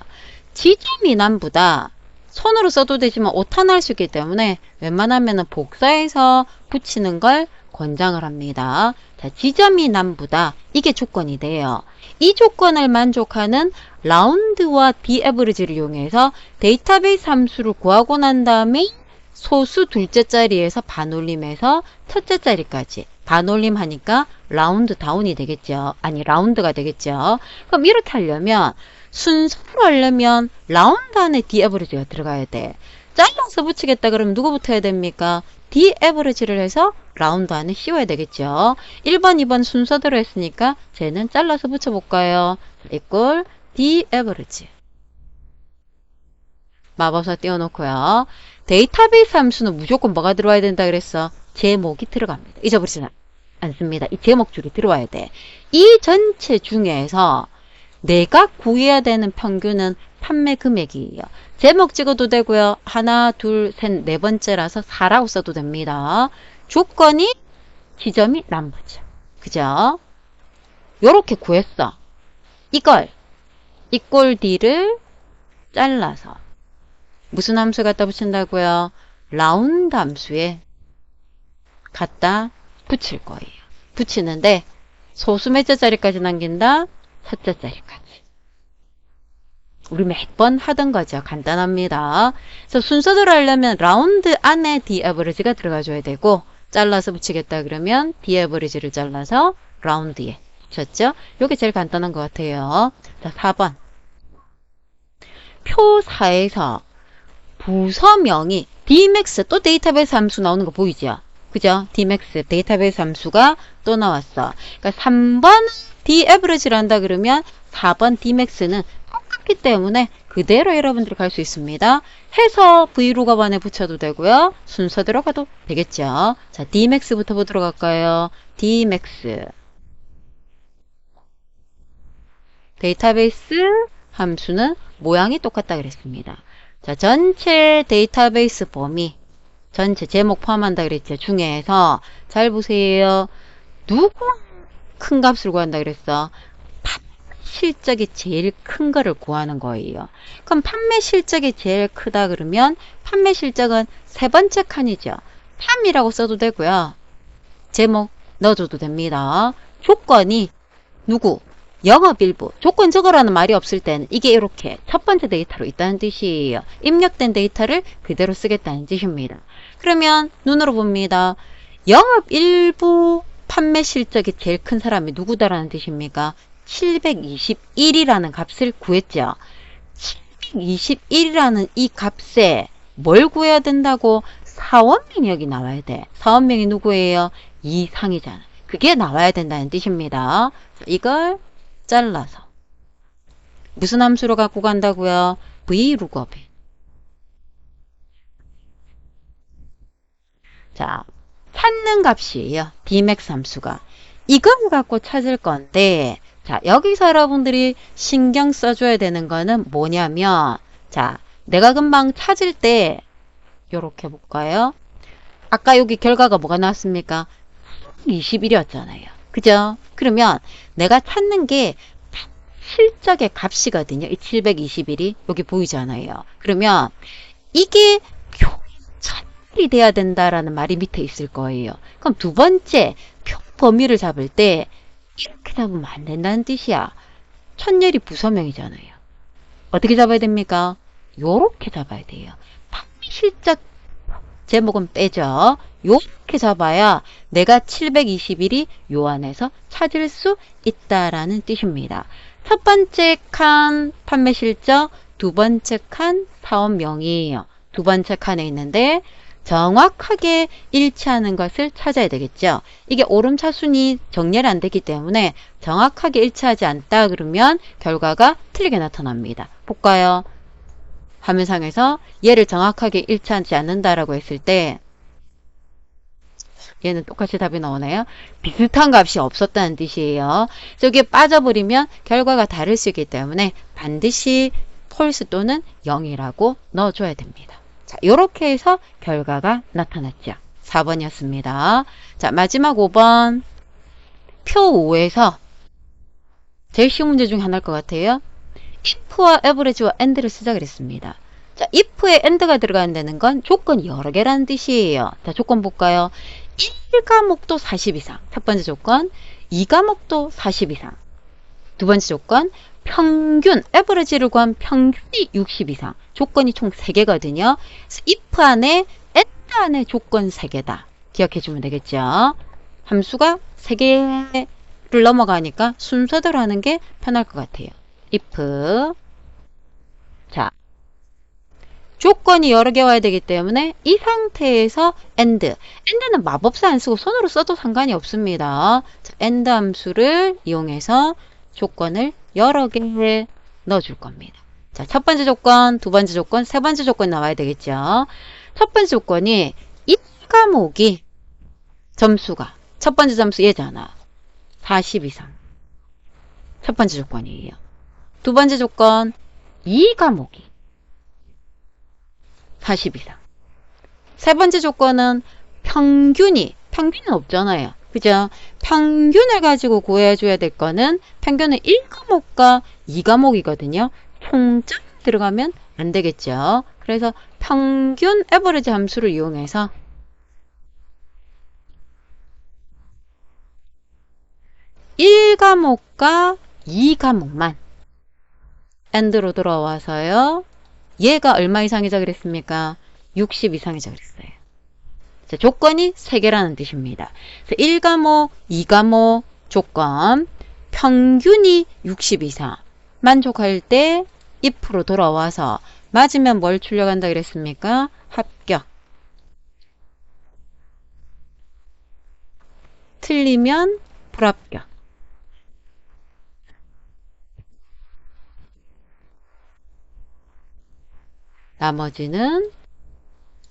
지점이 남부다. 손으로 써도 되지만 오타나 할 수 있기 때문에 웬만하면 복사해서 붙이는 걸 권장을 합니다. 자, 지점이 남부다. 이게 조건이 돼요. 이 조건을 만족하는 라운드와 디에버리지를 이용해서 데이터베이스 함수를 구하고 난 다음에 소수 둘째 자리에서 반올림해서 첫째 자리까지 반올림 하니까 라운드 다운이 되겠죠. 아니 라운드가 되겠죠. 그럼 이렇게 하려면 순서로 하려면 라운드 안에 디에버리지가 들어가야 돼. 잘라서 붙이겠다 그러면 누구 붙어야 됩니까? 디에버리지를 해서 라운드 안에 씌워야 되겠죠. 1번, 2번 순서대로 했으니까 쟤는 잘라서 붙여볼까요? 이꼴 디에버리지. 마법사 띄워놓고요. 데이터베이스 함수는 무조건 뭐가 들어와야 된다 그랬어? 제목이 들어갑니다. 잊어버리지 않습니다. 이 제목 줄이 들어와야 돼. 이 전체 중에서 내가 구해야 되는 평균은 판매 금액이에요. 제목 찍어도 되고요. 하나, 둘, 셋, 네 번째라서 4라고 써도 됩니다. 조건이 지점이 남부죠. 그죠? 요렇게 구했어. 이걸 이꼴 D를 잘라서 무슨 함수 갖다 붙인다고요? 라운드 함수에 갖다 붙일 거예요. 붙이는데 소수 몇째 자리까지 남긴다? 첫째 자리까지. 우리 몇 번 하던 거죠. 간단합니다. 그래서 순서대로 하려면 라운드 안에 디에버리지가 들어가줘야 되고 잘라서 붙이겠다 그러면 디에버리지를 잘라서 라운드에 붙였죠. 이게 제일 간단한 것 같아요. 자, 4번. 표 4에서 부서명이 Dmax 또 데이터베이스 함수 나오는 거 보이죠? 그죠? Dmax 데이터베이스 함수가 또 나왔어. 그러니까 3번 Daverage를 한다 그러면 4번 Dmax는 똑같기 때문에 그대로 여러분들이 갈 수 있습니다. 해서 V루가 안에 붙여도 되고요. 순서대로 가도 되겠죠. 자, Dmax부터 보도록 할까요? Dmax. 데이터베이스 함수는 모양이 똑같다 그랬습니다. 자, 전체 데이터베이스 범위, 전체 제목 포함한다 그랬죠. 중에서 잘 보세요. 누구 큰 값을 구한다 그랬어? 판매 실적이 제일 큰 거를 구하는 거예요. 그럼 판매 실적이 제일 크다 그러면 판매 실적은 세 번째 칸이죠. 탐이라고 써도 되고요. 제목 넣어줘도 됩니다. 조건이 누구? 영업일부. 조건 적어라는 말이 없을 때는 이게 이렇게 첫 번째 데이터로 있다는 뜻이에요. 입력된 데이터를 그대로 쓰겠다는 뜻입니다. 그러면 눈으로 봅니다. 영업일부 판매 실적이 제일 큰 사람이 누구다라는 뜻입니까? 721이라는 값을 구했죠. 721이라는 이 값에 뭘 구해야 된다고? 사원명이 나와야 돼. 사원명이 누구예요? 이상이잖아. 그게 나와야 된다는 뜻입니다. 이걸 잘라서 무슨 함수로 갖고 간다고요? V룩업에 자, 찾는 값이에요. Dmax 함수가. 이걸 갖고 찾을 건데, 자, 여기서 여러분들이 신경 써줘야 되는 거는 뭐냐면, 자, 내가 금방 찾을 때, 요렇게 볼까요? 아까 여기 결과가 뭐가 나왔습니까? 21이었잖아요. 그죠? 그러면 내가 찾는 게 실적의 값이거든요. 이 721이 여기 보이잖아요. 그러면 이게 천일이 돼야 된다라는 말이 밑에 있을 거예요. 그럼 두 번째 표 범위를 잡을 때 이렇게 잡으면 안 된다는 뜻이야. 천열이 부서명이잖아요. 어떻게 잡아야 됩니까? 요렇게 잡아야 돼요. 판매 실적 제목은 빼죠. 요렇게 잡아야 내가 721이 요 안에서 찾을 수 있다라는 뜻입니다. 첫 번째 칸 판매 실적, 두 번째 칸 사업 명의예요. 두 번째 칸에 있는데 정확하게 일치하는 것을 찾아야 되겠죠. 이게 오름차순이 정렬이 안 되기 때문에 정확하게 일치하지 않다 그러면 결과가 틀리게 나타납니다. 볼까요? 화면상에서 얘를 정확하게 일치하지 않는다라고 했을 때 얘는 똑같이 답이 나오나요? 비슷한 값이 없었다는 뜻이에요. 저기에 빠져버리면 결과가 다를 수 있기 때문에 반드시 폴스 또는 0이라고 넣어줘야 됩니다. 자, 이렇게 해서 결과가 나타났죠. 4번이었습니다. 자, 마지막 5번. 표 5에서 제일 쉬운 문제 중에 하나일 것 같아요. if와 average와 and를 쓰자 그랬습니다. 자, if에 and가 들어간다는 건 조건이 여러 개라는 뜻이에요. 자, 조건 볼까요? 1과목도 40 이상. 첫 번째 조건. 2과목도 40 이상. 두 번째 조건. 평균, average를 구한 평균이 60 이상. 조건이 총 3개거든요. 그래서 if 안에, and 안에 조건 3개다. 기억해 주면 되겠죠. 함수가 3개를 넘어가니까 순서대로 하는 게 편할 것 같아요. if. 자, 조건이 여러 개 와야 되기 때문에 이 상태에서 and는 마법사 안 쓰고 손으로 써도 상관이 없습니다. 자, and 함수를 이용해서 조건을 여러 개 넣어줄 겁니다. 자, 첫 번째 조건, 두 번째 조건, 세 번째 조건 나와야 되겠죠. 첫 번째 조건이 이 과목이 점수가 첫 번째 점수 얘잖아. 40 이상. 첫 번째 조건이에요. 두 번째 조건, 이 과목이 40 이상. 세 번째 조건은 평균은 없잖아요. 그죠? 평균을 가지고 구해줘야 될 거는 평균은 1과목과 2과목이거든요. 총점 들어가면 안 되겠죠. 그래서 평균 에버리지 함수를 이용해서 (1과목과) (2과목만) and로 들어와서요. 얘가 얼마 이상이자 그랬습니까? 60 이상이자 그랬어요. 자, 조건이 3개라는 뜻입니다. 그래서 1과목, 2과목 조건, 평균이 60 이상. 만족할 때 if로 돌아와서 맞으면 뭘 출력한다 그랬습니까? 합격. 틀리면 불합격. 나머지는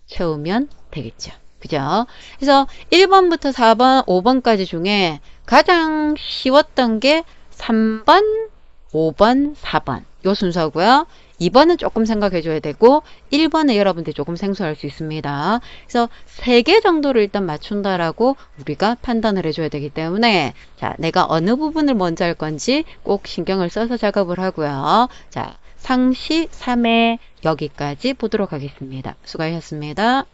채우면 되겠죠. 그죠? 그래서 1번부터 4번, 5번까지 중에 가장 쉬웠던 게 3번, 5번, 4번. 요 순서고요. 2번은 조금 생각해 줘야 되고 1번은 여러분들이 조금 생소할 수 있습니다. 그래서 3개 정도를 일단 맞춘다라고 우리가 판단을 해줘야 되기 때문에 자, 내가 어느 부분을 먼저 할 건지 꼭 신경을 써서 작업을 하고요. 자, 상시 3회 여기까지 보도록 하겠습니다. 수고하셨습니다.